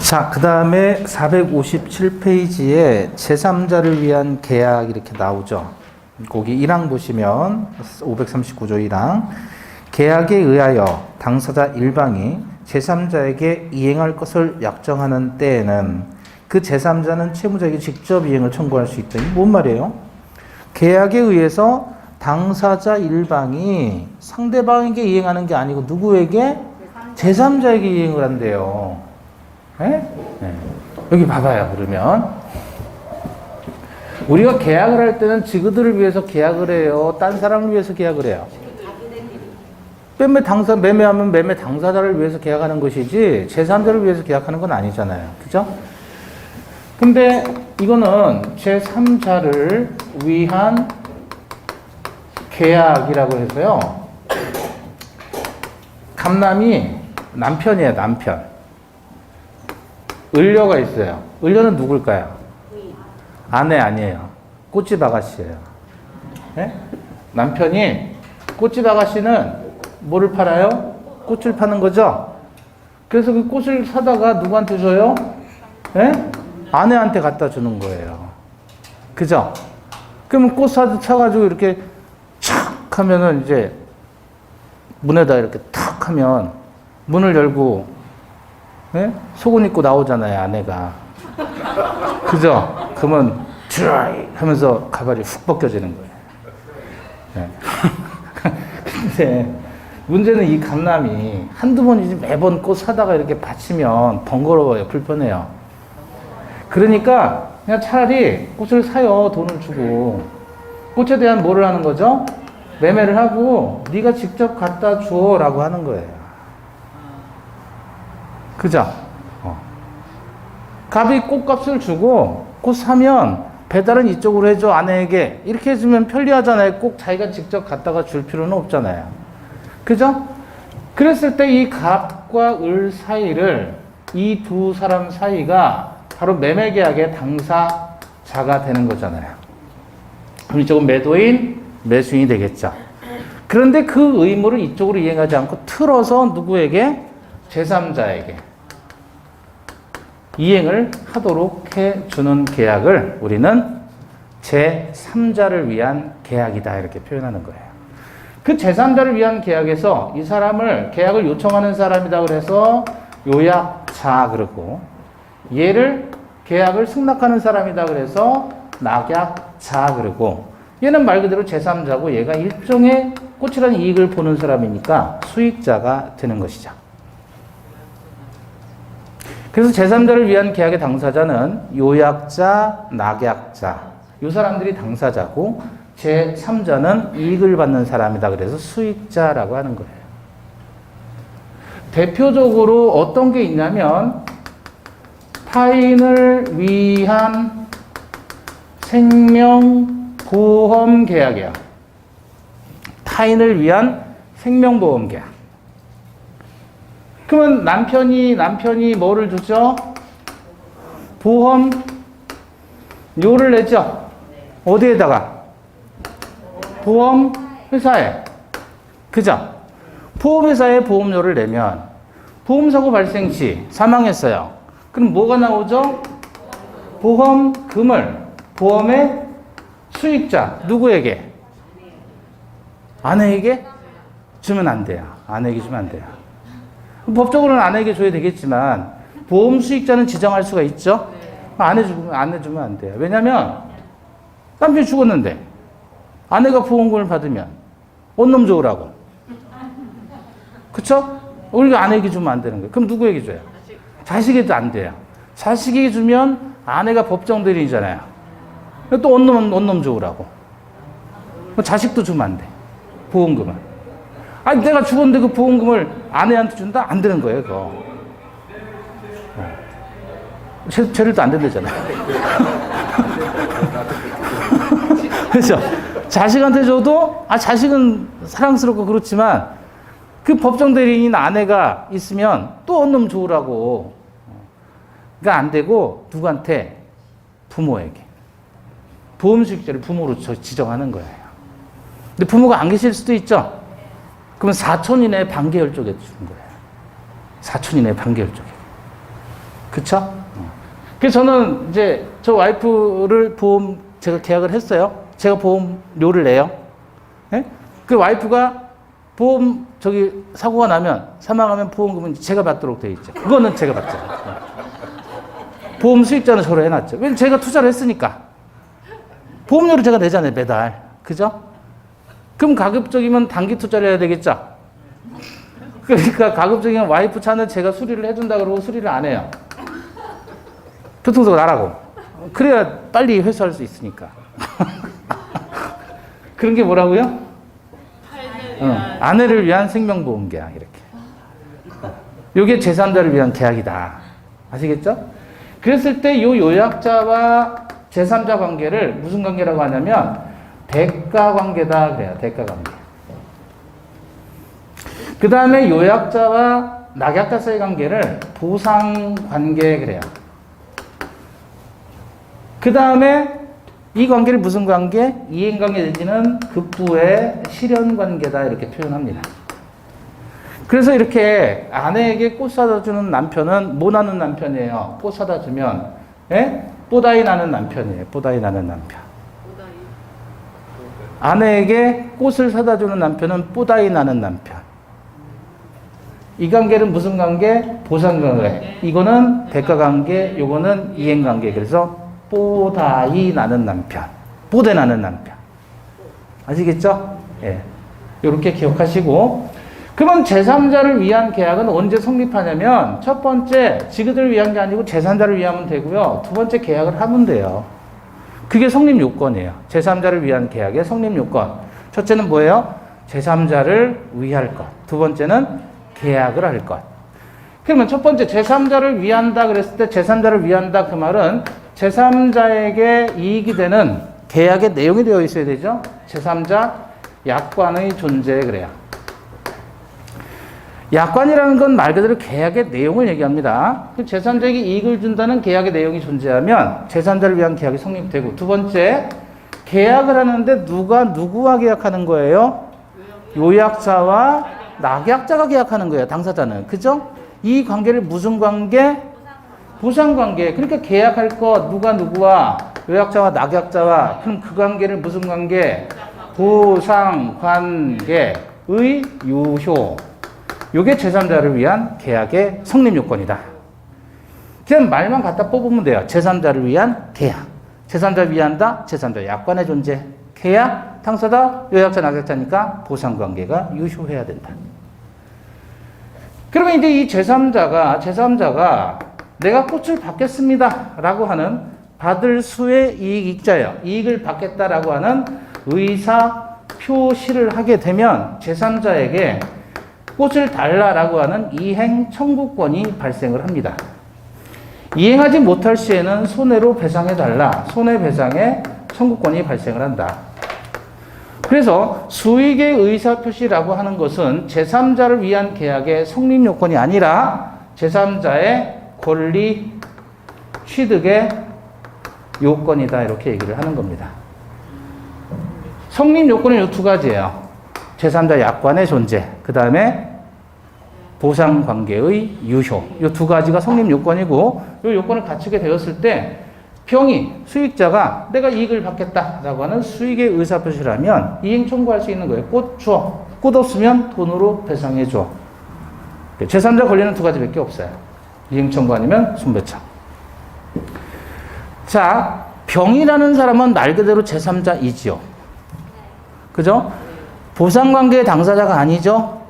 자, 그 다음에 457페이지에 제3자를 위한 계약 이렇게 나오죠. 거기 1항 보시면 539조 1항 계약에 의하여 당사자 일방이 제3자에게 이행할 것을 약정하는 때에는 그 제3자는 채무자에게 직접 이행을 청구할 수 있다. 이게 뭔 말이에요? 계약에 의해서 당사자 일방이 상대방에게 이행하는 게 아니고 누구에게? 제3자에게 이행을 한대요. 네? 네. 여기 봐봐요. 그러면 우리가 계약을 할 때는 지그들을 위해서 계약을 해요? 딴 사람을 위해서 계약을 해요? 매매하면 매매 당사자를 위해서 계약하는 것이지 제3자를 위해서 계약하는 건 아니잖아요. 그죠? 근데 이거는 제3자를 위한 계약이라고 해서요. 감남이 남편이에요. 남편. 을려가 있어요. 을려는 누굴까요? 아내 아니에요. 꽃집 아가씨예요. 네? 남편이 꽃집 아가씨는 뭐를 팔아요? 꽃을 파는 거죠. 그래서 그 꽃을 사다가 누구한테 줘요? 네? 아내한테 갖다 주는 거예요. 그죠? 그러면 꽃 사가지고 이렇게 착 하면은 이제 문에다 이렇게 탁 하면 문을 열고 네? 속옷 입고 나오잖아요, 아내가. 그죠? 그러면 드라이 하면서 가발이 훅 벗겨지는 거예요. 네. 근데 문제는 이 감남이 한두 번이지 매번 꽃 사다가 이렇게 바치면 번거로워요, 불편해요. 그러니까 그냥 차라리 꽃을 사요, 돈을 주고. 꽃에 대한 뭐를 하는 거죠? 매매를 하고 네가 직접 갖다 줘 라고 하는 거예요. 그죠? 갑이 꽃값을 주고 꽃 사면 배달은 이쪽으로 해줘, 아내에게. 이렇게 해주면 편리하잖아요. 꼭 자기가 직접 갖다가 줄 필요는 없잖아요. 그죠? 그랬을 때 이 갑과 을 사이를, 이 두 사람 사이가 바로 매매계약의 당사자가 되는 거잖아요. 그럼 이쪽은 매도인, 매수인이 되겠죠. 그런데 그 의무를 이쪽으로 이행하지 않고 틀어서 누구에게? 제3자에게 이행을 하도록 해주는 계약을 우리는 제3자를 위한 계약이다 이렇게 표현하는 거예요. 그 제3자를 위한 계약에서 이 사람을 계약을 요청하는 사람이다 그래서 요약자 그러고, 얘를 계약을 승낙하는 사람이다 그래서 낙약자 그러고, 얘는 말 그대로 제3자고 얘가 일종의 꽃이라는 이익을 보는 사람이니까 수익자가 되는 것이죠. 그래서 제3자를 위한 계약의 당사자는 요약자, 낙약자, 이 사람들이 당사자고 제3자는 이익을 받는 사람이다 그래서 수익자라고 하는 거예요. 대표적으로 어떤 게 있냐면 타인을 위한 생명보험 계약이야. 타인을 위한 생명보험 계약. 그러면 남편이 뭐를 주죠? 보험료를 내죠? 어디에다가? 보험회사에. 그죠? 보험회사에 보험료를 내면 보험사고 발생 시 사망했어요. 그럼 뭐가 나오죠? 보험금을 보험의 수익자 누구에게? 아내에게 주면 안 돼요. 아내에게 주면 안 돼요. 법적으로는 아내에게 줘야 되겠지만 보험 수익자는 지정할 수가 있죠. 아내 주면 안 돼요. 왜냐하면 남편이 죽었는데 아내가 보험금을 받으면 언놈 좋으라고. 그쵸? 우리가 아내에게 주면 안 되는 거예요. 그럼 누구에게 줘요? 자식에도 안 돼요. 자식에게 주면 아내가 법정 대리인이잖아요. 또 언놈 좋으라고. 자식도 주면 안 돼. 보험금은. 아니, 내가 죽었는데 그 보험금을 아내한테 준다? 안 되는 거예요, 그거. 죄를도 안 된다잖아요. 그렇죠? 자식한테 줘도, 자식은 사랑스럽고 그렇지만, 그 법정 대리인 아내가 있으면 또 언놈 좋으라고. 그러니까 안 되고, 누구한테? 부모에게. 보험 수익자를 부모로 지정하는 거예요. 근데 부모가 안 계실 수도 있죠? 그러면 사촌 이내 반계열 쪽에 주는 거예요. 사촌이네, 판결 쪽에. 그쵸? 그래서 저는 이제 저 와이프를 보험 제가 계약을 했어요. 제가 보험료를 내요. 예? 그 와이프가 보험 사고가 나면 사망하면 보험금은 제가 받도록 되어 있죠. 그거는 제가 받죠. 보험 수익자는 저로 해놨죠. 왜냐면 제가 투자를 했으니까. 보험료를 제가 내잖아요, 매달. 그죠? 그럼 가급적이면 단기 투자를 해야 되겠죠? 그러니까 가급적이면 와이프 차는 제가 수리를 해준다 그러고 수리를 안 해요. 교통사고 나라고. 그래야 빨리 회수할 수 있으니까. 그런 게 뭐라고요? 아내를 위한 생명보험 계약, 이렇게. 요게 제3자를 위한 계약이다. 아시겠죠? 그랬을 때 요 요약자와 제3자 관계를 무슨 관계라고 하냐면 대가 관계다 그래요. 대가 관계. 그 다음에 요약자와 낙약자 사이 관계를 보상 관계 그래요. 그 다음에 이 관계를 무슨 관계? 이행 관계 내지는 급부의 실현 관계다 이렇게 표현합니다. 그래서 이렇게 아내에게 꽃 사다 주는 남편은 뭐 나는 남편이에요? 꽃 사다 주면 뽀다이 나는 남편이에요. 뽀다이 나는 남편. 아내에게 꽃을 사다 주는 남편은 뽀다이 나는 남편. 이 관계는 무슨 관계? 보상 관계. 이거는 대가 관계, 요거는 이행 관계. 그래서 뽀다이 나는 남편. 뽀대 나는 남편. 아시겠죠? 예. 요렇게 기억하시고. 그러면 제3자를 위한 계약은 언제 성립하냐면 첫 번째 지그들을 위한 게 아니고 제3자를 위하면 되고요. 두 번째 계약을 하면 돼요. 그게 성립 요건이에요. 제3자를 위한 계약의 성립 요건. 첫째는 뭐예요? 제3자를 위할 것. 두 번째는 계약을 할 것. 그러면 첫 번째 제3자를 위한다 그랬을 때 제3자를 위한다 그 말은 제3자에게 이익이 되는 계약의 내용이 되어 있어야 되죠. 제3자 약관의 존재 그래요. 약관이라는 건 말 그대로 계약의 내용을 얘기합니다. 제3자에게 이익을 준다는 계약의 내용이 존재하면 제3자를 위한 계약이 성립되고 두 번째 계약을 하는데 누가 누구와 계약하는 거예요? 요약자와 낙약자가 계약하는 거예요. 당사자는. 그죠? 이 관계를 무슨 관계? 보상관계. 그러니까 계약할 것 누가 누구와 요약자와 낙약자와 그럼 그 관계를 무슨 관계? 보상관계의 유효. 요게 제3자를 위한 계약의 성립 요건이다. 그냥 말만 갖다 뽑으면 돼요. 제3자를 위한 계약. 제3자 위한다. 제3자 약관의 존재. 계약, 당사자, 요약자, 낙약자니까 보상관계가 유효해야 된다. 그러면 이제 이 제3자가 내가 꽃을 받겠습니다. 라고 하는 받을 수의 이익자예요. 이익을 받겠다라고 하는 의사 표시를 하게 되면 제3자에게 꽃을 달라라고 하는 이행 청구권이 발생을 합니다. 이행하지 못할 시에는 손해로 배상해달라. 손해배상의 청구권이 발생을 한다. 그래서 수익의 의사표시라고 하는 것은 제3자를 위한 계약의 성립 요건이 아니라 제3자의 권리 취득의 요건이다. 이렇게 얘기를 하는 겁니다. 성립 요건은 이 두 가지예요. 제3자 약관의 존재, 그 다음에 보상관계의 유효. 이 두 가지가 성립 요건이고 이 요건을 갖추게 되었을 때 병이, 수익자가 내가 이익을 받겠다라고 하는 수익의 의사표시를 하면 이행 청구할 수 있는 거예요. 꽃 줘. 꽃 없으면 돈으로 배상해 줘. 제3자 권리는 두 가지밖에 없어요. 이행 청구 아니면 손배청. 자, 병이라는 사람은 말 그대로 제3자이지요. 그죠? 보상관계의 당사자가 아니죠.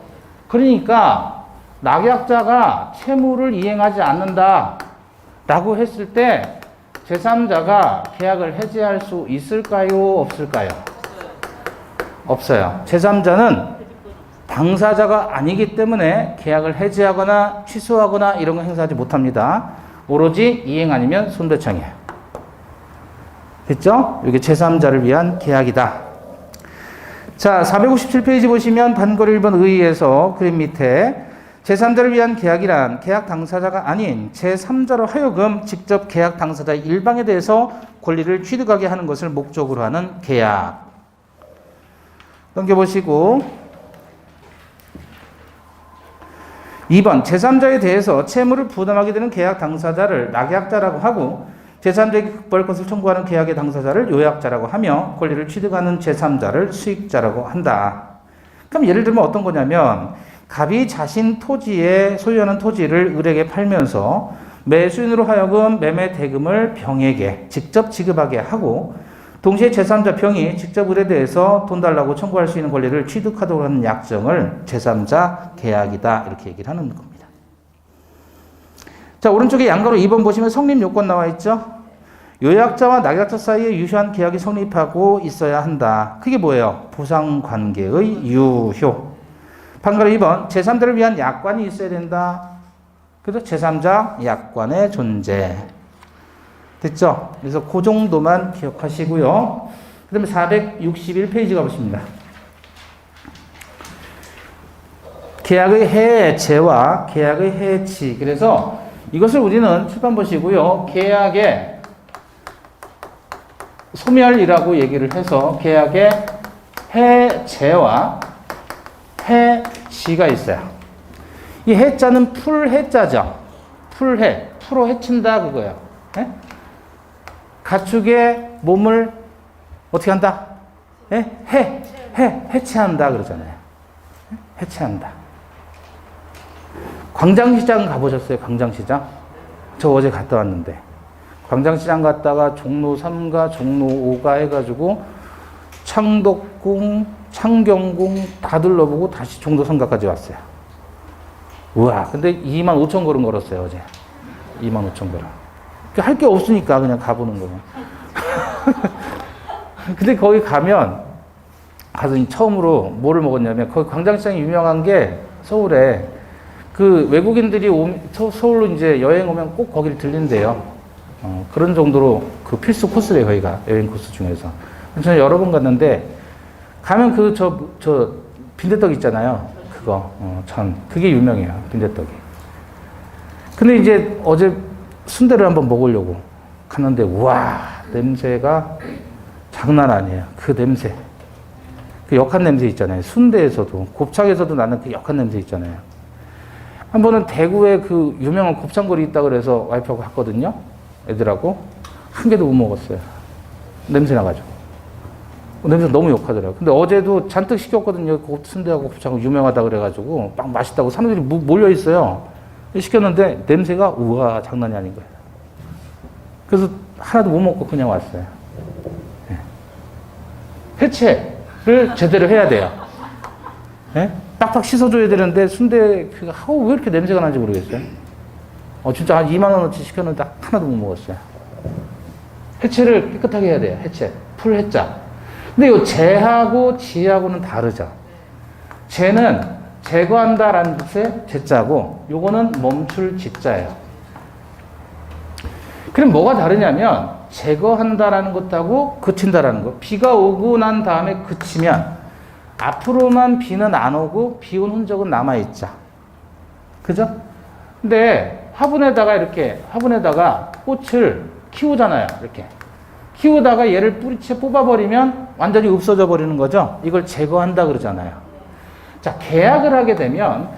그러니까 낙약자가 채무를 이행하지 않는다라고 했을 때 제3자가 계약을 해지할 수 있을까요? 없을까요? 없어요. 제3자는 당사자가 아니기 때문에 계약을 해지하거나 취소하거나 이런 거 행사하지 못합니다. 오로지 이행 아니면 손배청이에요. 됐죠? 이게 제3자를 위한 계약이다. 자, 457페이지 보시면 판결 1번 의의에서 그림 밑에 제3자를 위한 계약이란 계약 당사자가 아닌 제3자로 하여금 직접 계약 당사자의 일방에 대해서 권리를 취득하게 하는 것을 목적으로 하는 계약. 넘겨보시고 2번 제3자에 대해서 채무를 부담하게 되는 계약 당사자를 낙약자라고 하고 제3자에게 극벌 것을 청구하는 계약의 당사자를 요약자라고 하며 권리를 취득하는 제3자를 수익자라고 한다. 그럼 예를 들면 어떤 거냐면 갑이 자신 토지에 소유하는 토지를 을에게 팔면서 매수인으로 하여금 매매 대금을 병에게 직접 지급하게 하고 동시에 제3자 병이 직접 을에 대해서 돈 달라고 청구할 수 있는 권리를 취득하도록 하는 약정을 제3자 계약이다. 이렇게 얘기를 하는 겁니다. 자, 오른쪽에 양가로 2번 보시면 성립 요건 나와 있죠? 요약자와 낙약자 사이에 유효한 계약이 성립하고 있어야 한다. 그게 뭐예요? 보상관계의 유효. 반가로 2번 제3자를 위한 약관이 있어야 된다. 그래서 제3자 약관의 존재. 됐죠? 그래서 그 정도만 기억하시고요. 그 다음에 461페이지 가보십니다. 계약의 해제와 계약의 해지. 그래서 이것을 우리는 칠판 보시고요. 계약의 소멸이라고 얘기를 해서 계약의 해제와 해지가 있어요. 이 해자는 풀해자죠. 풀해. 풀어 해친다 그거예요. 네? 가축의 몸을 어떻게 한다? 네? 해체한다 그러잖아요. 해체한다. 광장시장 가보셨어요? 광장시장? 저 어제 갔다 왔는데 광장시장 갔다가 종로 3가 종로 5가 해가지고 창덕궁, 창경궁 다 둘러보고 다시 종로 3가까지 왔어요. 우와, 근데 25,000걸음 걸었어요 어제. 25,000걸음. 할 게 없으니까 그냥 가보는 거예요. 근데 거기 가면 가서 처음으로 뭐를 먹었냐면 거기 광장시장이 유명한 게 서울에 그 외국인들이 서울로 이제 여행 오면 꼭 거기를 들린대요. 그런 정도로 그 필수 코스래요, 거기가. 여행 코스 중에서. 저는 여러 번 갔는데, 가면 저 빈대떡 있잖아요. 그거, 그게 유명해요, 빈대떡이. 근데 이제 어제 순대를 한번 먹으려고 갔는데, 우와, 냄새가 장난 아니에요. 그 냄새. 그 역한 냄새 있잖아요. 순대에서도, 곱창에서도 나는 그 역한 냄새 있잖아요. 한 번은 대구에 그 유명한 곱창거리 있다 그래서 와이프하고 갔거든요. 애들하고. 한 개도 못 먹었어요. 냄새 나가지고. 냄새 너무 역하더라고요. 근데 어제도 잔뜩 시켰거든요. 순대하고 곱창 유명하다 그래가지고 막 맛있다고 사람들이 몰려있어요. 시켰는데 냄새가 우와 장난이 아닌 거예요. 그래서 하나도 못 먹고 그냥 왔어요. 네. 해체를 제대로 해야 돼요. 네? 빡빡 씻어줘야 되는데 순대 왜 이렇게 냄새가 나는지 모르겠어요. 진짜 한 2만 원어치 시켰는데 하나도 못 먹었어요. 해체를 깨끗하게 해야 돼요. 해체. 풀 해자. 근데 이 제하고 지하고는 다르죠. 제는 제거한다라는 뜻의 제자고 요거는 멈출 지자예요. 그럼 뭐가 다르냐면 제거한다라는 것하고 그친다라는 거. 비가 오고 난 다음에 그치면 앞으로만 비는 안 오고 비 온 흔적은 남아있죠. 그죠? 근데 화분에다가 꽃을 키우잖아요. 이렇게. 키우다가 얘를 뿌리채 뽑아버리면 완전히 없어져 버리는 거죠. 이걸 제거한다 그러잖아요. 자, 계약을 하게 되면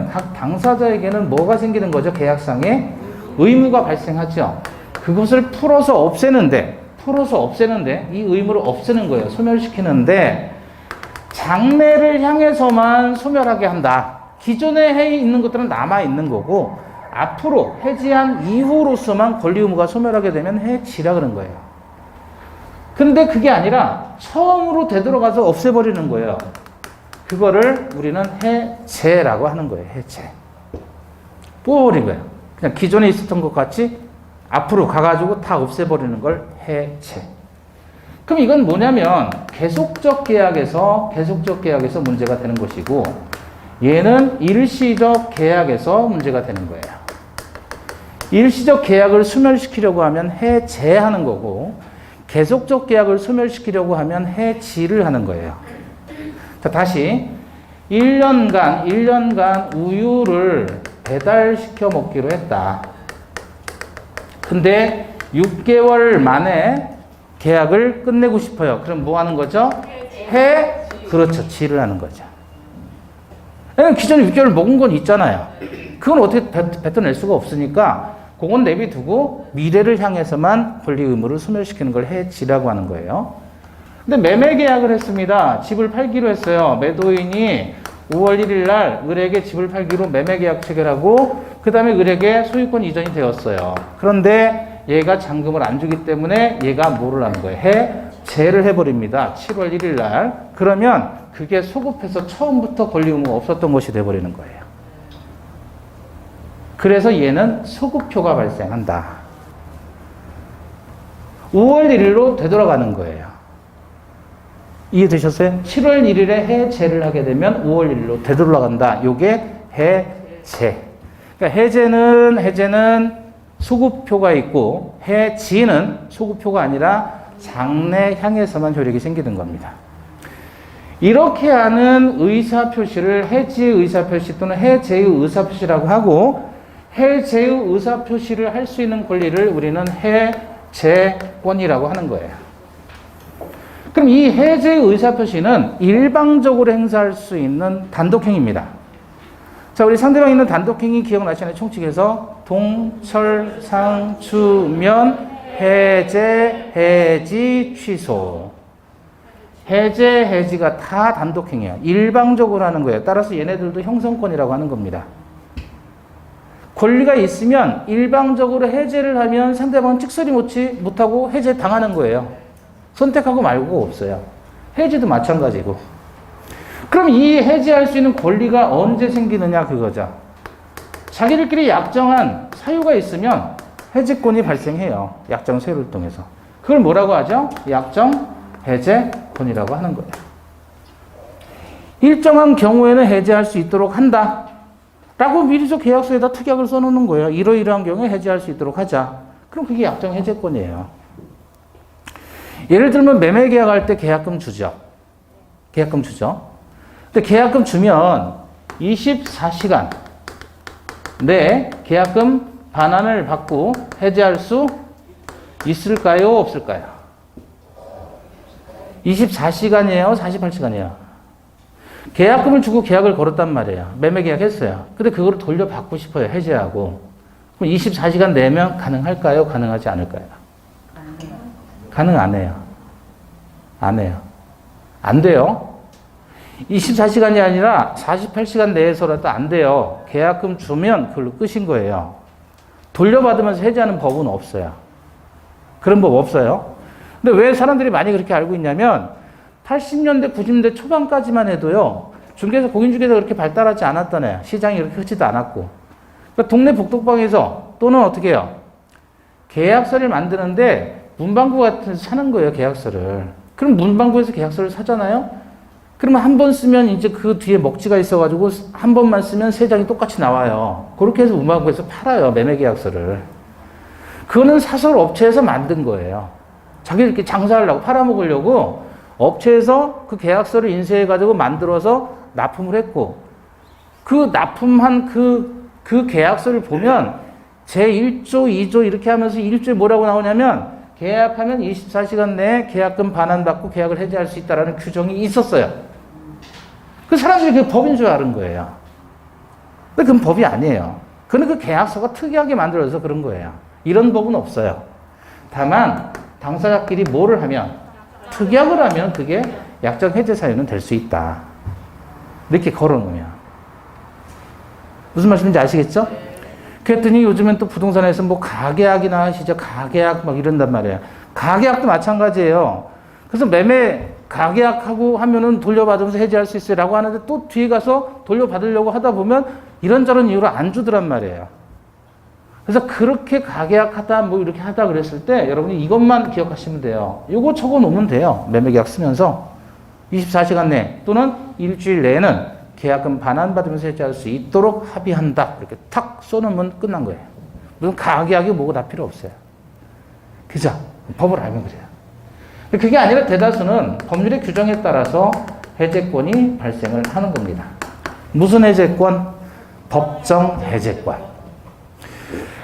각 당사자에게는 뭐가 생기는 거죠? 계약상에 의무가 발생하죠. 그것을 풀어서 없애는데 이 의무를 없애는 거예요. 소멸시키는데 장래를 향해서만 소멸하게 한다. 기존에 해 있는 것들은 남아 있는 거고 앞으로 해지한 이후로서만 권리 의무가 소멸하게 되면 해지라 그런 거예요. 그런데 그게 아니라 처음으로 되돌아가서 없애버리는 거예요. 그거를 우리는 해제라고 하는 거예요. 해제. 뽑아버린 거예요. 그냥 기존에 있었던 것 같이 앞으로 가가지고 다 없애버리는 걸 해제. 그럼 이건 뭐냐면 계속적 계약에서 문제가 되는 것이고 얘는 일시적 계약에서 문제가 되는 거예요. 일시적 계약을 소멸시키려고 하면 해제하는 거고 계속적 계약을 소멸시키려고 하면 해지를 하는 거예요. 자, 다시 1년간 우유를 배달시켜 먹기로 했다. 근데 6개월 만에 계약을 끝내고 싶어요. 그럼 뭐 하는 거죠? 그렇죠. 지를 하는 거죠. 왜냐면 기존에 6개월 먹은 건 있잖아요. 그건 어떻게 뱉어낼 수가 없으니까 그건 내비두고 미래를 향해서만 권리 의무를 소멸시키는 걸 해지라고 하는 거예요. 근데 매매 계약을 했습니다. 집을 팔기로 했어요. 매도인이 5월 1일 날 을에게 집을 팔기로 매매 계약 체결하고 그 다음에 을에게 소유권 이전이 되었어요. 그런데 얘가 잔금을 안 주기 때문에 얘가 뭐를 하는 거예요? 해제를 해버립니다. 7월 1일 날. 그러면 그게 소급해서 처음부터 권리 의무가 없었던 것이 돼버리는 거예요. 그래서 얘는 소급표가 발생한다. 5월 1일로 되돌아가는 거예요. 이해되셨어요? 7월 1일에 해제를 하게 되면 5월 1일로 되돌아간다. 요게 해제. 그러니까 해제는 소급표가 있고 해지는 소급표가 아니라 장래 향해서만 효력이 생기는 겁니다. 이렇게 하는 의사표시를 해지의 의사표시 또는 해제의 의사표시라고 하고 해제의 의사표시를 할 수 있는 권리를 우리는 해제권이라고 하는 거예요. 그럼 이 해제의 의사표시는 일방적으로 행사할 수 있는 단독행위입니다. 자, 우리 상대방 있는 단독행위 기억나시나요? 총칙에서 동철상추면 해제, 해지, 취소. 해제, 해지가 다 단독행위야. 일방적으로 하는 거예요. 따라서 얘네들도 형성권이라고 하는 겁니다. 권리가 있으면 일방적으로 해제를 하면 상대방은 찍소리 못하고 해제 당하는 거예요. 선택하고 말고가 없어요. 해지도 마찬가지고. 그럼 이 해제할 수 있는 권리가 언제 생기느냐 그거죠. 자기들끼리 약정한 사유가 있으면 해제권이 발생해요. 약정 사유를 통해서. 그걸 뭐라고 하죠? 약정 해제권이라고 하는 거예요. 일정한 경우에는 해제할 수 있도록 한다. 라고 미리서 계약서에다 특약을 써놓는 거예요. 이러이러한 경우에 해제할 수 있도록 하자. 그럼 그게 약정 해제권이에요. 예를 들면 매매 계약할 때 계약금 주죠. 계약금 주죠. 근데 계약금 주면 24시간 내에 계약금 반환을 받고 해제할 수 있을까요? 없을까요? 24시간이에요? 48시간이에요? 계약금을 주고 계약을 걸었단 말이에요. 매매 계약했어요. 근데 그걸 돌려받고 싶어요. 해제하고. 그럼 24시간 내면 가능할까요? 가능하지 않을까요? 가능 안 해요. 안 해요. 안 돼요. 24시간이 아니라 48시간 내에서라도 안 돼요. 계약금 주면 그걸로 끝인 거예요. 돌려받으면서 해제하는 법은 없어요. 그런 법 없어요. 근데 왜 사람들이 많이 그렇게 알고 있냐면 80년대, 90년대 초반까지만 해도요. 중개사, 공인중개사가 그렇게 발달하지 않았다네요. 시장이 그렇게 크지도 않았고. 그러니까 동네 복덕방에서 또는 어떻게 해요? 계약서를 만드는데 문방구 같은 데서 사는 거예요. 계약서를. 그럼 문방구에서 계약서를 사잖아요. 그러면 한 번 쓰면 이제 그 뒤에 먹지가 있어가지고 한 번만 쓰면 세 장이 똑같이 나와요. 그렇게 해서 문방구에서 팔아요. 매매계약서를. 그거는 사설 업체에서 만든 거예요. 자기들끼리 장사하려고 팔아먹으려고 업체에서 그 계약서를 인쇄해가지고 만들어서 납품을 했고 그 납품한 그 계약서를 보면 제1조, 2조 이렇게 하면서 1조에 뭐라고 나오냐면 계약하면 24시간 내에 계약금 반환받고 계약을 해지할 수 있다는 규정이 있었어요. 그 사람들이 그 법인 줄 아는 거예요. 근데 그건 법이 아니에요. 그건 그 계약서가 특이하게 만들어져서 그런 거예요. 이런 법은 없어요. 다만 당사자끼리 뭐를 하면 특약을 하면 그게 약정 해제 사유는 될 수 있다. 이렇게 걸어놓으면. 무슨 말씀인지 아시겠죠? 그랬더니 요즘엔 또 부동산에서 뭐 가계약이나 하시죠. 가계약 막 이런단 말이에요. 가계약도 마찬가지예요. 그래서 매매 가계약하고 하면은 돌려받으면서 해지할 수 있어요. 라고 하는데 또 뒤에 가서 돌려받으려고 하다 보면 이런저런 이유로 안 주더란 말이에요. 그래서 그렇게 가계약하다 뭐 이렇게 하다 그랬을 때 여러분이 이것만 기억하시면 돼요. 요거 적어 놓으면 돼요. 매매계약 쓰면서 24시간 내 또는 일주일 내에는 계약금 반환받으면서 해지할 수 있도록 합의한다. 이렇게 탁 써놓으면 끝난 거예요. 무슨 가계약이 뭐고 다 필요 없어요. 그죠? 법을 알면 그래요. 그게 아니라 대다수는 법률의 규정에 따라서 해제권이 발생을 하는 겁니다. 무슨 해제권? 법정 해제권.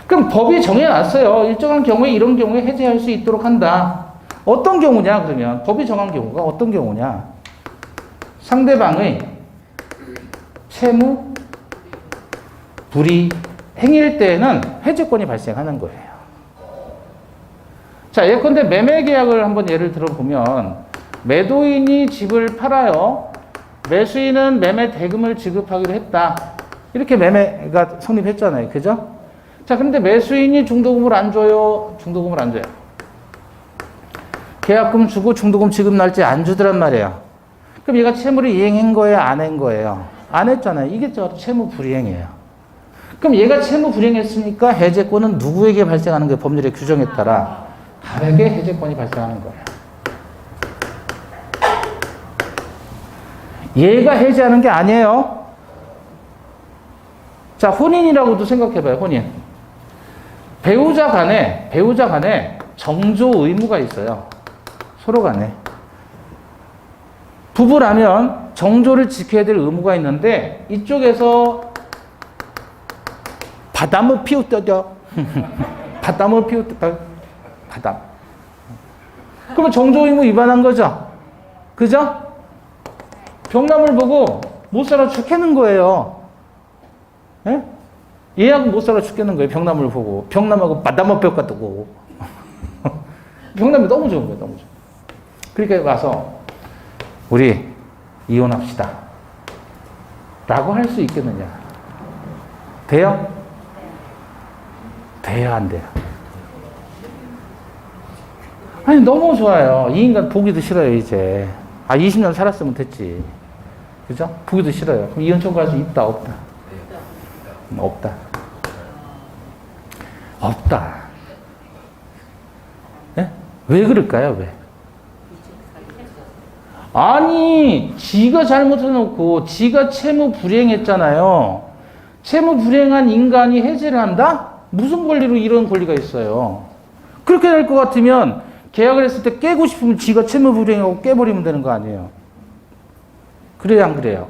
그럼 법이 정해놨어요. 일정한 경우에 이런 경우에 해제할 수 있도록 한다. 어떤 경우냐 그러면 법이 정한 경우가 어떤 경우냐. 상대방의 채무 불이행일 때에는 해제권이 발생하는 거예요. 자, 예컨대 매매 계약을 한번 예를 들어보면 매도인이 집을 팔아요. 매수인은 매매 대금을 지급하기로 했다. 이렇게 매매가 성립했잖아요. 그죠? 자, 근데 매수인이 중도금을 안 줘요. 중도금을 안 줘요. 계약금 주고 중도금 지급 날짜 안 주더란 말이에요. 그럼 얘가 채무를 이행한 거예요? 안 한 거예요? 안 했잖아요. 이게 채무 불이행이에요. 그럼 얘가 채무 불이행했으니까 해제권은 누구에게 발생하는 거예요? 법률의 규정에 따라 갑에게 해제권이 발생하는 거예요. 얘가 해제하는 게 아니에요. 자, 혼인이라고도 생각해봐요. 혼인. 배우자 간에 정조 의무가 있어요. 서로 간에. 부부라면 정조를 지켜야 될 의무가 있는데 이쪽에서 바담을 피우떠죠. 바담을 피우떠. 바담. 그러면 정조 의무 위반한 거죠. 그죠? 병남을 보고 못 살아 죽겠는 거예요. 예? 얘하고 못 살아 죽겠는 거예요. 병남을 보고. 병남하고 바담을 뼈가지고. 병남이 너무 좋은 거예요. 너무 좋은. 그러니까 와서 우리 이혼합시다. 라고 할 수 있겠느냐. 돼요? 돼요, 안 돼요? 아니, 너무 좋아요. 이 인간 보기도 싫어요, 이제. 20년 살았으면 됐지. 그죠? 보기도 싫어요. 그럼 이혼 청구할 수 있다, 없다? 없다. 없다. 네? 왜 그럴까요, 왜? 아니, 지가 잘못해놓고 지가 채무 불이행했잖아요. 채무 불이행한 인간이 해제를 한다? 무슨 권리로 이런 권리가 있어요? 그렇게 될 것 같으면 계약을 했을 때 깨고 싶으면 지가 채무 불이행하고 깨버리면 되는 거 아니에요? 그래요, 안 그래요?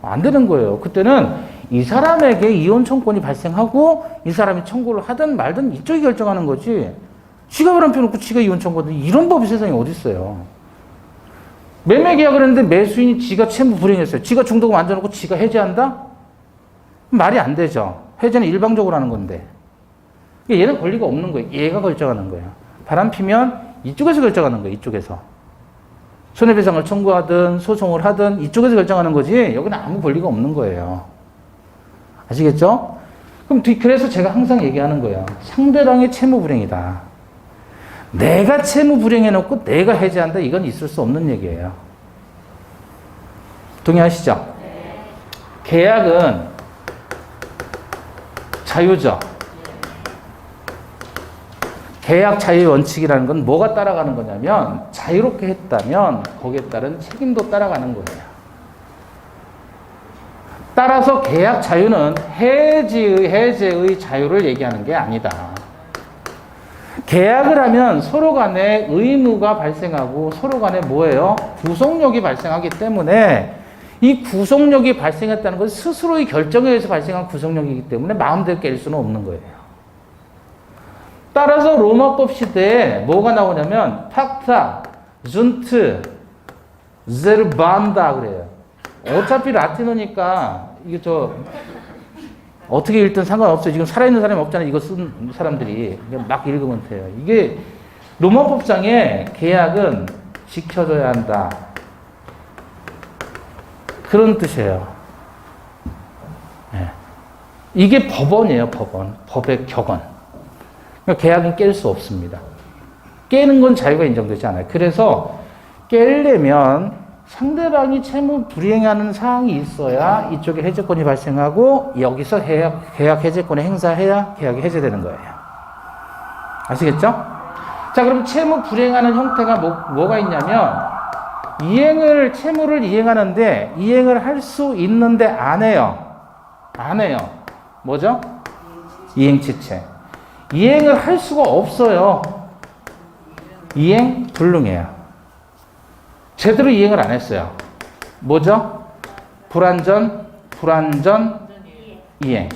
안 되는 거예요. 그때는 이 사람에게 이혼 청구권이 발생하고 이 사람이 청구를 하든 말든 이쪽이 결정하는 거지. 지가 바람 펴놓고 지가 이혼 청구하든 이런 법이 세상에 어디 있어요? 매매 계약을 했는데 매수인이 지가 채무 불이행했어요. 지가 중도금 안 줘놓고 지가 해제한다? 말이 안 되죠. 해제는 일방적으로 하는 건데. 얘는 권리가 없는 거예요. 얘가 결정하는 거예요. 바람 피면 이쪽에서 결정하는 거예요. 이쪽에서. 손해배상을 청구하든 소송을 하든 이쪽에서 결정하는 거지 여기는 아무 권리가 없는 거예요. 아시겠죠? 그럼 그래서 제가 항상 얘기하는 거예요. 상대방의 채무 불이행이다. 내가 채무 불이행해놓고 내가 해제한다. 이건 있을 수 없는 얘기예요. 동의하시죠? 네. 계약은 자유죠. 계약 자유 원칙이라는 건 뭐가 따라가는 거냐면 자유롭게 했다면 거기에 따른 책임도 따라가는 거예요. 따라서 계약 자유는 해제의 자유를 얘기하는 게 아니다. 계약을 하면 서로 간에 의무가 발생하고 서로 간에 뭐예요? 구속력이 발생하기 때문에 이 구속력이 발생했다는 것은 스스로의 결정에 의해서 발생한 구속력이기 때문에 마음대로 깰 수는 없는 거예요. 따라서 로마법 시대에 뭐가 나오냐면 팍타, 준트, 제르반다 그래요. 어차피 라틴어니까 이게 어떻게 읽든 상관없어요. 지금 살아있는 사람이 없잖아요. 이거 쓴 사람들이. 막 읽으면 돼요. 이게 로마법상의 계약은 지켜줘야 한다. 그런 뜻이에요. 네. 이게 법원이에요. 법원. 법의 격언. 그러니까 계약은 깰 수 없습니다. 깨는 건 자유가 인정되지 않아요. 그래서 깨려면 상대방이 채무 불이행하는 사항이 있어야 이쪽에 해제권이 발생하고 여기서 계약 해제권을 행사해야 계약이 해제되는 거예요. 아시겠죠? 자, 그럼 채무 불이행하는 형태가 뭐가 있냐면 채무를 이행하는데 이행을 할 수 있는데 안 해요. 안 해요. 뭐죠? 이행치체. 이행을 할 수가 없어요. 이행 불능해요. 제대로 이행을 안 했어요. 뭐죠? 불완전, 이행.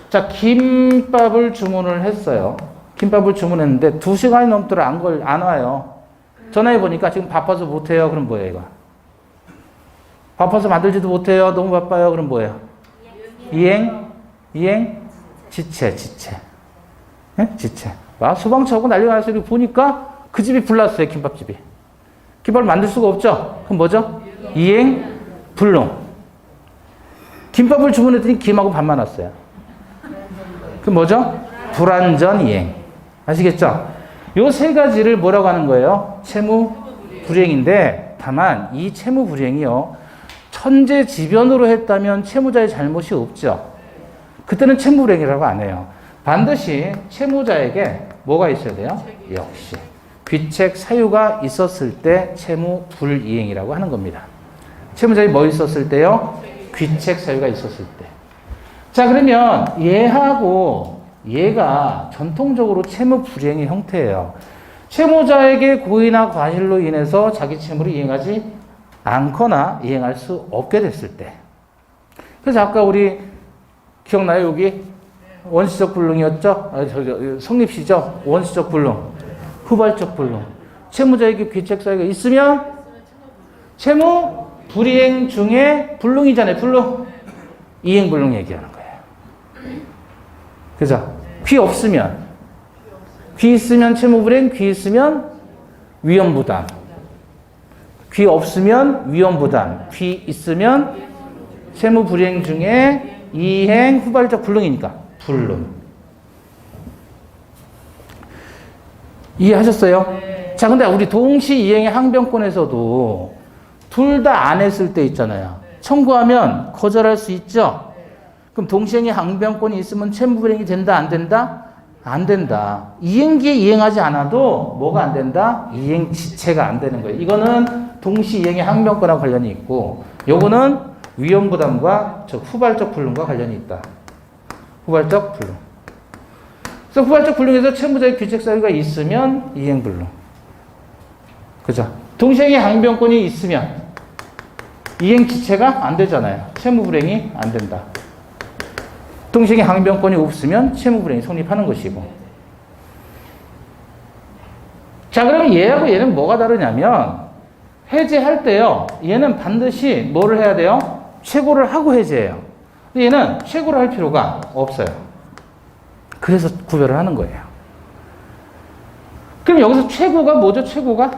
자, 김밥을 주문을 했어요. 김밥을 주문했는데 2시간이 넘도록 안 와요. 전화해 보니까 지금 바빠서 못해요. 그럼 뭐예요, 이거? 바빠서 만들지도 못해요. 너무 바빠요. 그럼 뭐예요? 이행, 지체. 예? 지체. 막 소방차고 난리가 나서 보니까 그 집이 불났어요. 김밥집이. 김밥을 만들 수가 없죠. 그럼 뭐죠? 이행, 불능. 김밥을 주문했더니 김하고 밥만 왔어요. 그럼 뭐죠? 불완전 이행. 아시겠죠? 요 세 가지를 뭐라고 하는 거예요? 채무 불이행인데, 다만 이 채무 불이행이요, 천재지변으로 했다면 채무자의 잘못이 없죠. 그때는 채무 불이행이라고 안 해요. 반드시 채무자에게 뭐가 있어야 돼요? 역시 귀책 사유가 있었을 때 채무 불이행이라고 하는 겁니다. 채무자에 뭐 있었을 때요? 귀책 사유가 있었을 때. 자, 그러면 얘하고 얘가 전통적으로 채무 불이행의 형태예요. 채무자에게 고의나 과실로 인해서 자기 채무를 이행하지 않거나 이행할 수 없게 됐을 때. 그래서 아까 우리 기억나요? 여기 원시적 불능이었죠? 성립시죠? 원시적 불능, 후발적 불능. 채무자에게 귀책 사유가 있으면 채무 불이행 중에 불능이잖아요. 불능. 이행 불능 얘기하는 거예요. 그죠? 귀 없으면, 귀 있으면 채무 불이행, 귀 있으면 위험 부담. 귀 없으면 위험 부담. 귀 있으면 채무 불이행 중에 이행 후발적 불능이니까 불능. 이해하셨어요? 네. 자, 근데 우리 동시 이행의 항변권에서도 둘 다 안 했을 때 있잖아요. 청구하면 거절할 수 있죠? 그럼 동시행의 항변권이 있으면 채무 불이행이 된다, 안 된다? 안 된다. 이행기에 이행하지 않아도 뭐가 안 된다? 이행 지체가 안 되는 거예요. 이거는 동시 이행의 항변권과 관련이 있고, 요거는 위험 부담과 즉 후발적 불능과 관련이 있다. 후발적 불능. 그래서 후발적 불능에서 채무자의 귀책 사유가 있으면 이행 불능. 그죠? 동시행의 항변권이 있으면 이행 지체가 안 되잖아요. 채무 불이행이 안 된다. 동시행의 항변권이 없으면 채무 불이행이 성립하는 것이고. 자, 그러면 얘하고 얘는 뭐가 다르냐면, 해제할 때요, 얘는 반드시 뭐를 해야 돼요? 최고를 하고 해제해요. 근데 얘는 최고를 할 필요가 없어요. 그래서 구별을 하는 거예요. 그럼 여기서 최고가 뭐죠? 최고가?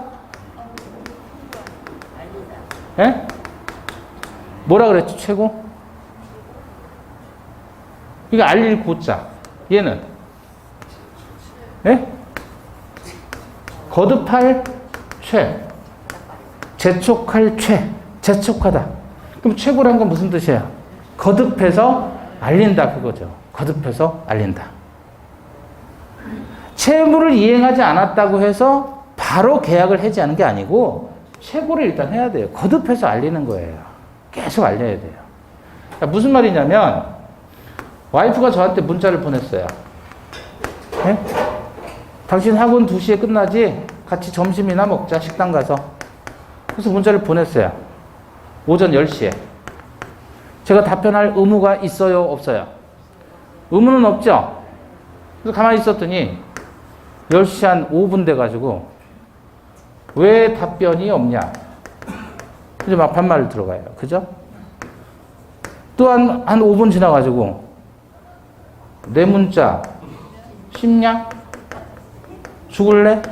예? 뭐라 그랬죠? 최고? 이거 알릴 고자. 얘는 예? 거듭할 최. 재촉할 최. 재촉하다. 그럼 최고란 건 무슨 뜻이에요? 거듭해서 알린다, 그거죠. 거듭해서 알린다. 채무를 이행하지 않았다고 해서 바로 계약을 해지하는 게 아니고 최고를 일단 해야 돼요. 거듭해서 알리는 거예요. 계속 알려야 돼요. 그러니까 무슨 말이냐면, 와이프가 저한테 문자를 보냈어요. 네? 당신 학원 2시에 끝나지? 같이 점심이나 먹자, 식당 가서. 그래서 문자를 보냈어요. 오전 10시에. 제가 답변할 의무가 있어요, 없어요? 의무는 없죠? 그래서 가만히 있었더니 10시 한 5분 돼가지고 왜 답변이 없냐? 이제 막 반말 들어가요. 그죠? 또 한 5분 지나가지고 내 문자 쉽냐? 죽을래?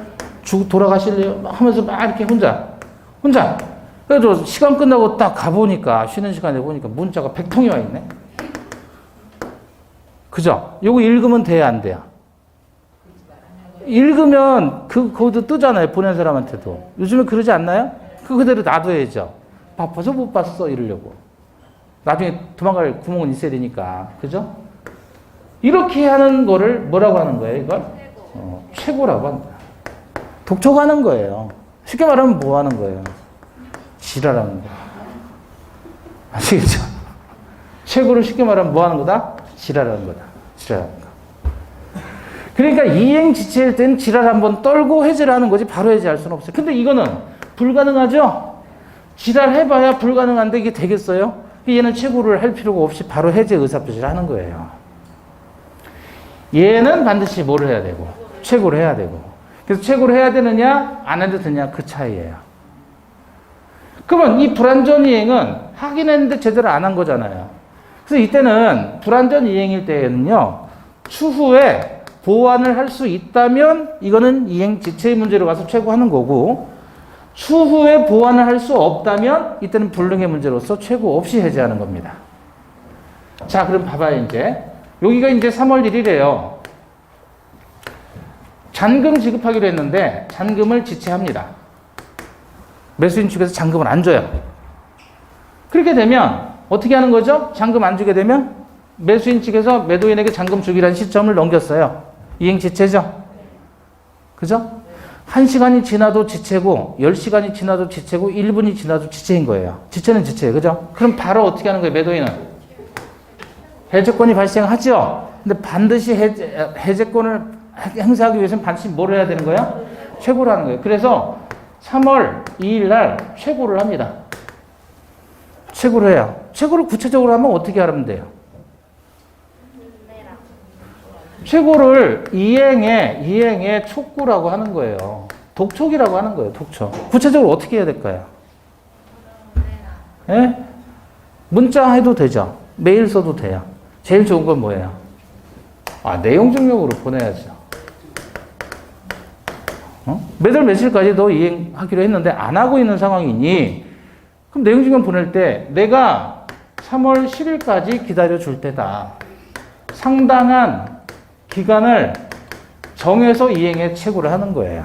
돌아가실래요? 하면서 막 이렇게 혼자. 그래도 시간 끝나고 딱 가보니까, 쉬는 시간에 보니까 문자가 100통이 와 있네? 그죠? 요거 읽으면 돼야 안 돼요? 읽으면 거기도 뜨잖아요. 보낸 사람한테도. 요즘에 그러지 않나요? 그대로 놔둬야죠. 바빠서 못 봤어, 이러려고. 나중에 도망갈 구멍은 있어야 되니까. 그죠? 이렇게 하는 거를 뭐라고 하는 거예요, 이걸? 최고라고 한다. 독촉하는 거예요. 쉽게 말하면 뭐 하는 거예요? 지랄하는 거. 아시겠죠? 최고를 쉽게 말하면 뭐 하는 거다? 지랄하는 거다. 지랄하는 거. 그러니까 이행 지체일 때는 지랄 한번 떨고 해제를 하는 거지 바로 해제할 수는 없어요. 근데 이거는 불가능하죠? 지랄 해봐야 불가능한데 이게 되겠어요? 얘는 최고를 할 필요가 없이 바로 해제 의사표시를 하는 거예요. 얘는 반드시 뭐를 해야 되고? 최고를 해야 되고. 그래서 최고를 해야 되느냐, 안 해도 되느냐, 그 차이예요. 그러면 이 불완전 이행은 하긴 했는데 제대로 안 한 거잖아요. 그래서 이때는 불완전 이행일 때에는요, 추후에 보완을 할 수 있다면 이거는 이행 지체의 문제로 가서 최고하는 거고, 추후에 보완을 할 수 없다면 이때는 불능의 문제로서 최고 없이 해제하는 겁니다. 자, 그럼 봐봐요. 이제 여기가 이제 3월 1일이에요. 잔금 지급하기로 했는데 잔금을 지체합니다. 매수인 측에서 잔금을 안 줘요. 그렇게 되면 어떻게 하는 거죠? 잔금 안 주게 되면 매수인 측에서 매도인에게 잔금 주기라는 시점을 넘겼어요. 이행 지체죠? 그죠? 1시간이 지나도 지체고 10시간이 지나도 지체고 1분이 지나도 지체인 거예요. 지체는 지체예요. 그죠? 그럼 바로 어떻게 하는 거예요? 매도인은? 해제권이 발생하죠? 근데 반드시 해제권을 행사하기 위해서는 반드시 뭘 해야 되는 거예요? 최고를 하는 거예요. 그래서 3월 2일 날 최고를 합니다. 최고를 해요. 최고를 구체적으로 하면 어떻게 하면 돼요? 최고를 이행의 촉구라고 하는 거예요. 독촉이라고 하는 거예요. 독촉. 구체적으로 어떻게 해야 될까요? 예? 문자 해도 되죠. 메일 써도 돼요. 제일 좋은 건 뭐예요? 내용 증명으로 보내야죠. 몇 월 며칠까지도 이행하기로 했는데 안 하고 있는 상황이니, 그럼 내용 증명 보낼 때 내가 3월 10일까지 기다려 줄 테다. 상당한 기간을 정해서 이행에 최고를 하는 거예요.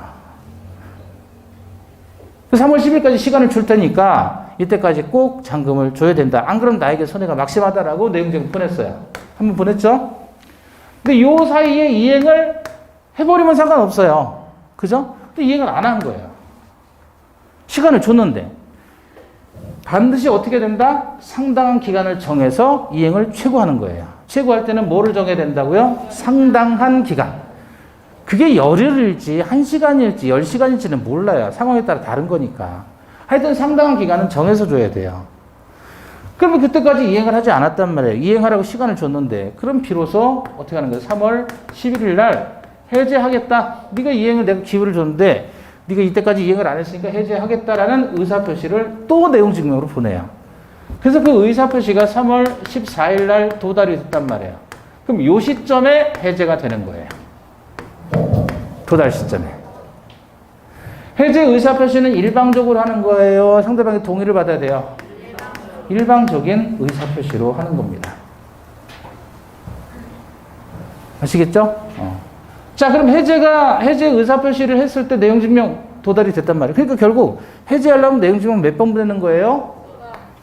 3월 10일까지 시간을 줄 테니까 이때까지 꼭 잔금을 줘야 된다. 안 그러면 나에게 손해가 막심하다라고 내용증 보냈어요. 한번 보냈죠? 근데 요 사이에 이행을 해버리면 상관없어요. 그죠? 근데 이행을 안 한 거예요. 시간을 줬는데. 반드시 어떻게 된다? 상당한 기간을 정해서 이행을 최고하는 거예요. 최고할 때는 뭐를 정해야 된다고요? 상당한 기간. 그게 열흘일지 1시간일지 10시간일지는 몰라요. 상황에 따라 다른 거니까. 하여튼 상당한 기간은 정해서 줘야 돼요. 그러면 그때까지 이행을 하지 않았단 말이에요. 이행하라고 시간을 줬는데, 그럼 비로소 어떻게 하는 거예요? 3월 11일 날 해제하겠다. 네가 이행을 내가 기회를 줬는데 네가 이때까지 이행을 안 했으니까 해제하겠다라는 의사표시를 또 내용 증명으로 보내요. 그래서 그 의사표시가 3월 14일 날 도달이 됐단 말이에요. 그럼 이 시점에 해제가 되는 거예요. 도달 시점에. 해제 의사표시는 일방적으로 하는 거예요? 상대방의 동의를 받아야 돼요? 일방적인 의사표시로 하는 겁니다. 아시겠죠? 자, 그럼 해제 의사표시를 했을 때 내용증명 도달이 됐단 말이에요. 그러니까 결국 해제하려면 내용증명 몇 번 보내는 거예요?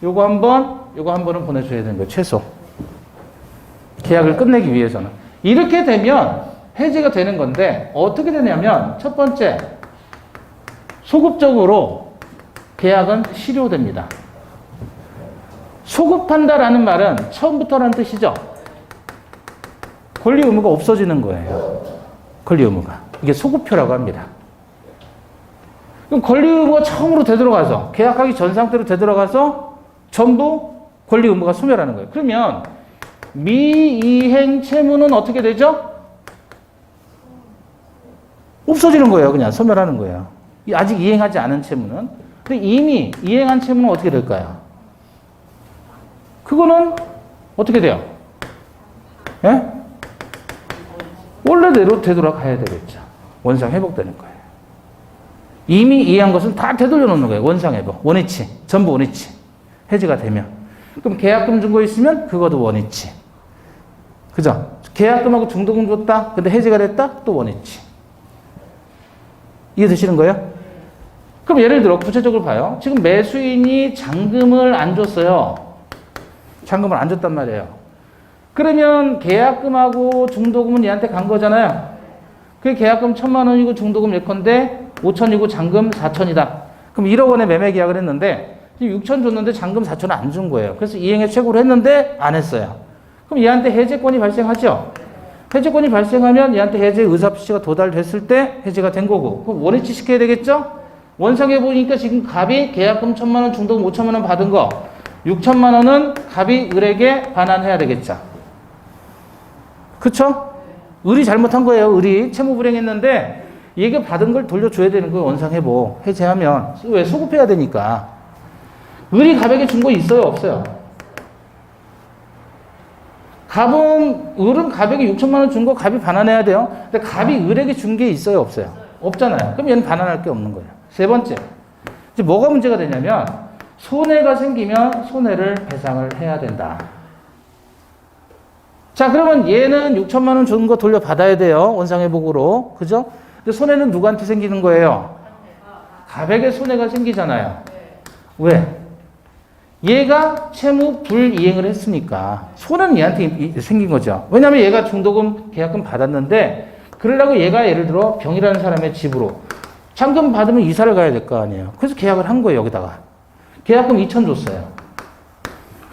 요거 한 번은 보내줘야 되는 거예요. 최소. 계약을 끝내기 위해서는. 이렇게 되면 해제가 되는 건데, 어떻게 되냐면, 첫 번째, 소급적으로 계약은 실효됩니다. 소급한다라는 말은 처음부터라는 뜻이죠. 권리 의무가 없어지는 거예요. 권리 의무가. 이게 소급표라고 합니다. 그럼 권리 의무가 처음으로 되돌아가서, 계약하기 전 상태로 되돌아가서 전부 권리 의무가 소멸하는 거예요. 그러면 미이행 채무는 어떻게 되죠? 없어지는 거예요. 그냥 소멸하는 거예요. 아직 이행하지 않은 채무는. 근데 이미 이행한 채무는 어떻게 될까요? 그거는 어떻게 돼요? 예? 원래대로 되돌아가야 되겠죠. 원상 회복되는 거예요. 이미 이해한 것은 다 되돌려 놓는 거예요. 원상 회복. 원위치. 전부 원위치. 해지가 되면. 그럼 계약금 준 거 있으면 그것도 원위치. 그죠? 계약금하고 중도금 줬다. 근데 해지가 됐다. 또 원위치. 이해되시는 거예요? 그럼 예를 들어 구체적으로 봐요. 지금 매수인이 잔금을 안 줬어요. 잔금을 안 줬단 말이에요. 그러면 계약금하고 중도금은 얘한테 간 거잖아요. 그 계약금 1,000만 원이고 중도금 예컨대 5천이고 잔금 4천이다. 그럼 1억 원에 매매 계약을 했는데 6천 줬는데 잔금 4천은 안 준 거예요. 그래서 이행에 최고로 했는데 안 했어요. 그럼 얘한테 해제권이 발생하죠. 해제권이 발생하면 얘한테 해제 의사표시가 도달됐을 때 해제가 된 거고, 그럼 원위치 시켜야 되겠죠? 원상에 보니까 지금 갑이 계약금 1,000만 원, 중도금 5천만 원 받은 거 6천만 원은 갑이 을에게 반환해야 되겠죠. 그쵸? 을이 잘못한 거예요. 을이 채무 불행했는데 얘가 받은 걸 돌려줘야 되는 거예요. 원상회복 해제하면. 왜? 소급해야 되니까. 을이 갑에게 준 거 있어요, 없어요? 을은 갑에게 6천만 원 준 거 갑이 반환해야 돼요. 근데 갑이 을에게 준 게 있어요, 없어요? 없잖아요. 그럼 얘는 반환할 게 없는 거예요. 세 번째. 이제 뭐가 문제가 되냐면, 손해가 생기면 손해를 배상을 해야 된다. 자, 그러면 얘는 6천만 원 준 거 돌려받아야 돼요. 원상회복으로. 그죠? 근데 손해는 누구한테 생기는 거예요? 갑에게 손해가 생기잖아요. 왜? 얘가 채무 불이행을 했으니까 손해는 얘한테 생긴 거죠. 왜냐하면 얘가 중도금 계약금 받았는데 그러려고 얘가 예를 들어 병이라는 사람의 집으로 잔금 받으면 이사를 가야 될 거 아니에요. 그래서 계약을 한 거예요. 여기다가 계약금 2천 줬어요.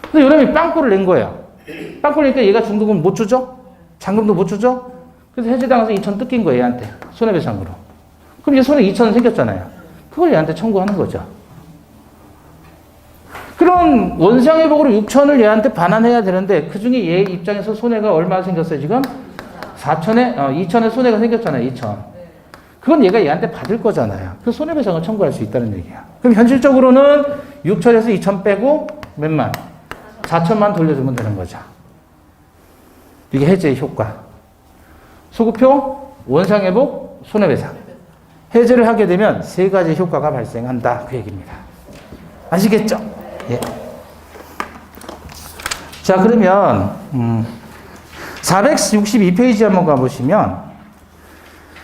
근데 요놈이 빵꾸를 낸 거예요. 빵꾸를 내니까 얘가 중도금 못 주죠? 잔금도 못 주죠? 그래서 해지당해서 2천 뜯긴 거예요. 얘한테 손해배상으로. 그럼 이제 손해 2천 생겼잖아요. 그걸 얘한테 청구하는 거죠. 그럼 원상회복으로 6천을 얘한테 반환해야 되는데 그중에 얘 입장에서 손해가 얼마 생겼어요 지금? 2천에 손해가 생겼잖아요. 2천. 그건 얘가 얘한테 받을 거잖아요. 그 손해배상을 청구할 수 있다는 얘기야. 그럼 현실적으로는 6천에서 2천 빼고 몇만? 4천만 돌려주면 되는 거죠. 이게 해제의 효과. 소급표, 원상회복, 손해배상. 해제를 하게 되면 세 가지 효과가 발생한다. 그 얘기입니다. 아시겠죠? 예. 자, 그러면 462페이지 한번 가보시면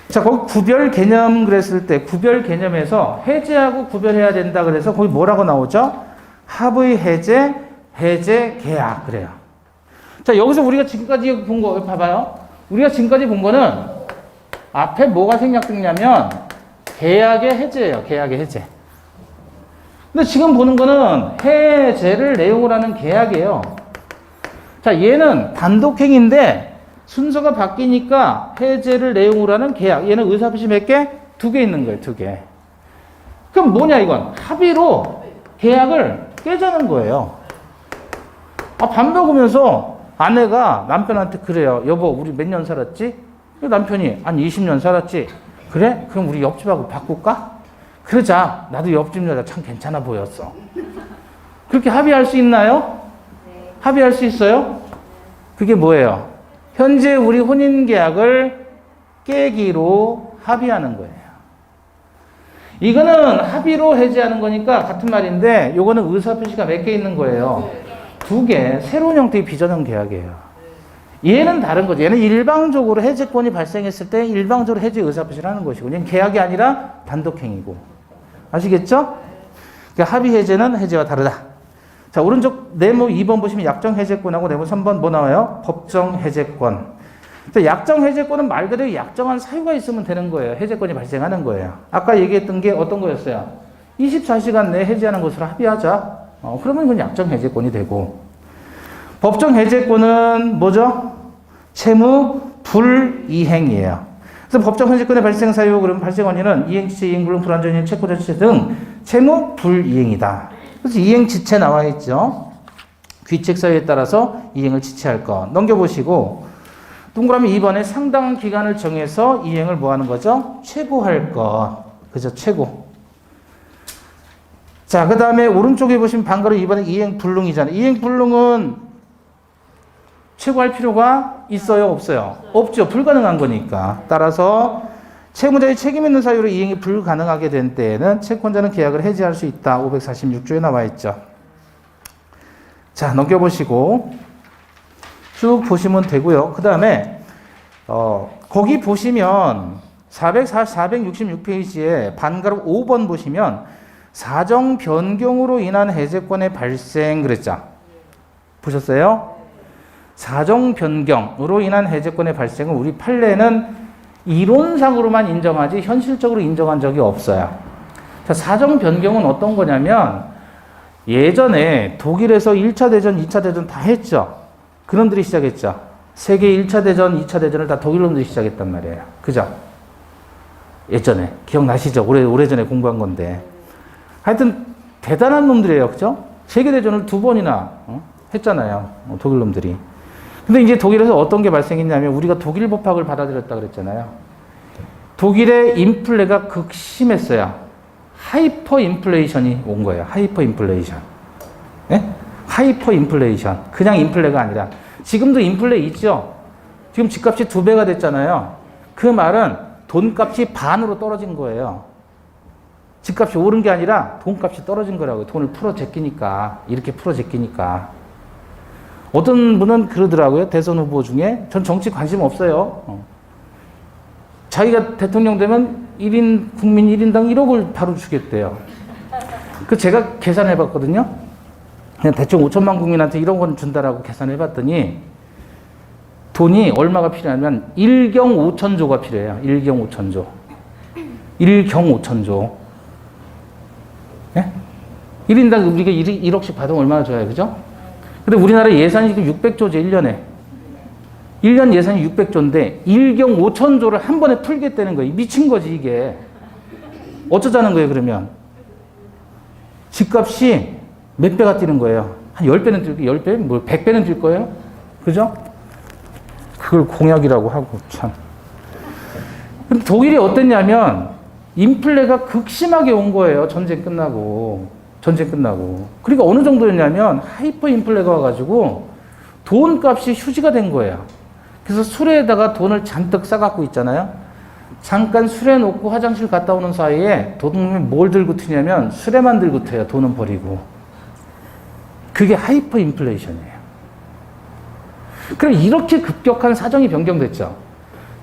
자, 거기 구별 개념 그랬을 때 구별 개념에서 해제하고 구별해야 된다 그래서 거기 뭐라고 나오죠? 합의 해제, 해제 계약 그래요. 자, 여기서 우리가 지금까지 본 거 봐봐요. 우리가 지금까지 본 거는 앞에 뭐가 생략됐냐면 계약의 해제예요. 계약의 해제. 근데 지금 보는 거는 해제를 내용으로 하는 계약이에요. 자, 얘는 단독행위인데 순서가 바뀌니까 해제를 내용으로 하는 계약. 얘는 의사표시 몇 개? 2개 있는 거예요. 2개. 그럼 뭐냐 이건? 합의로 계약을 깨자는 거예요. 밥 먹으면서 아내가 남편한테 그래요. 여보, 우리 몇 년 살았지? 남편이 한 20년 살았지. 그래? 그럼 우리 옆집하고 바꿀까? 그러자. 나도 옆집 여자 참 괜찮아 보였어. 그렇게 합의할 수 있나요? 네. 합의할 수 있어요? 그게 뭐예요? 현재 우리 혼인계약을 깨기로 합의하는 거예요. 이거는 합의로 해제하는 거니까 같은 말인데 요거는 의사표시가 몇 개 있는 거예요? 2개. 새로운 형태의 비전형 계약이에요. 얘는 다른 거죠. 얘는 일방적으로 해제권이 발생했을 때 일방적으로 해제 의사표시를 하는 것이고 얘는 계약이 아니라 단독행위고. 아시겠죠? 그러니까 합의 해제는 해제와 다르다. 자, 오른쪽 네모 2번 보시면 약정 해제권하고 네모 3번 뭐 나와요? 법정 해제권. 약정 해제권은 말 그대로 약정한 사유가 있으면 되는 거예요. 해제권이 발생하는 거예요. 아까 얘기했던 게 어떤 거였어요? 24시간 내에 해제하는 것으로 합의하자. 그러면 이건 약정 해제권이 되고. 법정 해제권은 뭐죠? 채무 불이행이에요. 그래서 법정 해제권의 발생 사유, 그럼 발생 원인은 이행지체, 이행불능, 불완전이행, 채권자체 등 채무 불이행이다. 그래서 이행지체 나와 있죠. 귀책 사유에 따라서 이행을 지체할 것. 넘겨보시고 동그라미 2번에 상당한 기간을 정해서 이행을 뭐 하는 거죠? 최고할 것. 그죠? 최고. 자, 그 다음에 오른쪽에 보시면 방가로 2번에 이행불능이잖아요. 이행불능은 최고할 필요가 있어요? 없어요? 없죠. 불가능한 거니까. 따라서 채무자의 책임 있는 사유로 이행이 불가능하게 된 때에는 채권자는 계약을 해지할 수 있다. 546조에 나와 있죠. 자, 넘겨보시고 쭉 보시면 되고요. 그 다음에 거기 보시면 466페이지에 반가로 5번 보시면 사정 변경으로 인한 해제권의 발생 그랬죠. 보셨어요? 사정 변경으로 인한 해제권의 발생은 우리 판례는 이론상으로만 인정하지 현실적으로 인정한 적이 없어요. 자, 사정 변경은 어떤 거냐면 예전에 독일에서 1차 대전, 2차 대전 다 했죠. 그놈들이 시작했죠. 세계 1차 대전, 2차 대전을 다 독일 놈들이 시작했단 말이에요. 그죠? 예전에. 기억나시죠? 오래전에 공부한 건데. 하여튼 대단한 놈들이에요. 그죠? 세계대전을 2번이나 했잖아요. 독일 놈들이. 근데 이제 독일에서 어떤 게 발생했냐면 우리가 독일 법학을 받아들였다 그랬잖아요. 독일의 인플레가 극심했어요. 하이퍼 인플레이션이 온 거예요. 하이퍼 인플레이션. 예? 하이퍼 인플레이션. 그냥 인플레가 아니라. 지금도 인플레 있죠? 지금 집값이 2배가 됐잖아요. 그 말은 돈값이 반으로 떨어진 거예요. 집값이 오른 게 아니라 돈값이 떨어진 거라고요. 돈을 풀어 제끼니까. 이렇게 풀어 제끼니까. 어떤 분은 그러더라고요. 대선 후보 중에. 전 정치 관심 없어요. 자기가 대통령 되면 국민 1인당 1억을 바로 주겠대요. 그 제가 계산해 봤거든요. 그냥 대충 5천만 국민한테 1억 원 준다라고 계산해 봤더니 돈이 얼마가 필요하면 1경 5천조가 필요해요. 1경 5천조. 1경 5천조. 예? 1인당 우리가 1억씩 받으면 얼마나 좋아요. 그죠? 근데 우리나라 예산이 지금 600조죠. 1년에. 1년 예산이 600조인데 1경 5천조를 한 번에 풀겠다는 거예요. 미친 거지 이게. 어쩌자는 거예요 그러면. 집값이 몇 배가 뛰는 거예요. 한 10배는 뛸 거예요. 10배? 뭐 100배는 뛸 거예요. 그죠? 그걸 공약이라고 하고 참. 근데 독일이 어땠냐면 인플레가 극심하게 온 거예요. 전쟁 끝나고. 그러니까 어느 정도였냐면 하이퍼 인플레가 와가지고 돈값이 휴지가 된 거예요. 그래서 술에다가 돈을 잔뜩 싸갖고 있잖아요. 잠깐 술에 놓고 화장실 갔다 오는 사이에 돈을 뭘 들고 튀냐면 술에만 들고 튀어요. 돈은 버리고. 그게 하이퍼 인플레이션이에요. 그럼 이렇게 급격한 사정이 변경됐죠.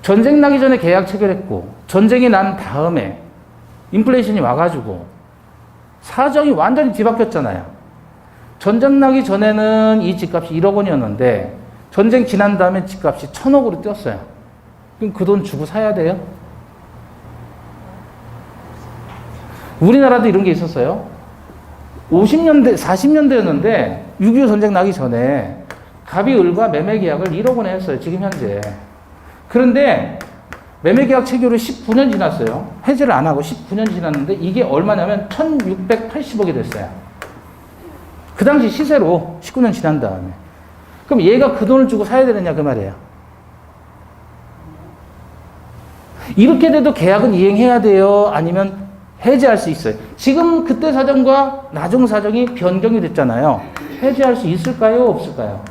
전쟁 나기 전에 계약 체결했고 전쟁이 난 다음에 인플레이션이 와가지고 사정이 완전히 뒤바뀌었잖아요. 전쟁 나기 전에는 이 집값이 1억 원이었는데 전쟁 지난 다음에 집값이 1,000억으로 뛰었어요. 그럼 그 돈 주고 사야 돼요? 우리나라도 이런 게 있었어요. 50년대, 40년대였는데 6.25 전쟁 나기 전에 갑이을과 매매 계약을 1억 원에 했어요. 지금 현재. 그런데 매매 계약 체결로 19년 지났어요. 해지를 안 하고 19년 지났는데 이게 얼마냐면 1,680억이 됐어요. 그 당시 시세로 19년 지난 다음에. 그럼 얘가 그 돈을 주고 사야 되느냐 그 말이에요. 이렇게 돼도 계약은 이행해야 돼요? 아니면 해지할 수 있어요? 지금 그때 사정과 나중 사정이 변경이 됐잖아요. 해지할 수 있을까요? 없을까요?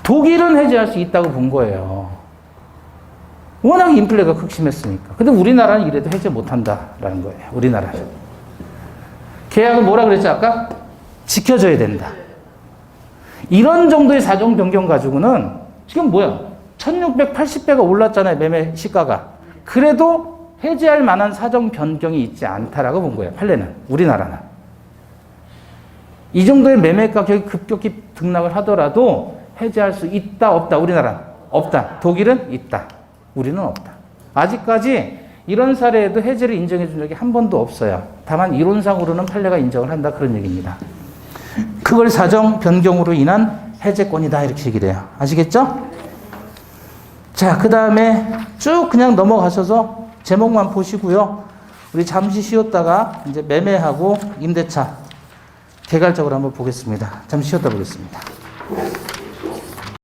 독일은 해지할 수 있다고 본 거예요. 워낙 인플레가 극심했으니까. 근데 우리나라는 이래도 해지 못한다라는 거예요. 우리나라는. 계약은 뭐라 그랬죠 아까? 지켜줘야 된다. 이런 정도의 사정 변경 가지고는 지금 뭐야? 1680배가 올랐잖아요. 매매 시가가. 그래도 해지할 만한 사정 변경이 있지 않다라고 본 거예요. 판례는. 우리나라는. 이 정도의 매매 가격이 급격히 등락을 하더라도 해지할 수 있다 없다. 우리나라는 없다. 독일은 있다. 우리는 없다. 아직까지 이런 사례에도 해지를 인정해 준 적이 한 번도 없어요. 다만 이론상으로는 판례가 인정을 한다 그런 얘기입니다. 그걸 사정 변경으로 인한 해제권이다 이렇게 얘기를 해요. 아시겠죠? 자, 그 다음에 쭉 그냥 넘어가셔서 제목만 보시고요. 우리 잠시 쉬었다가 이제 매매하고 임대차 개괄적으로 한번 보겠습니다. 잠시 쉬었다 보겠습니다.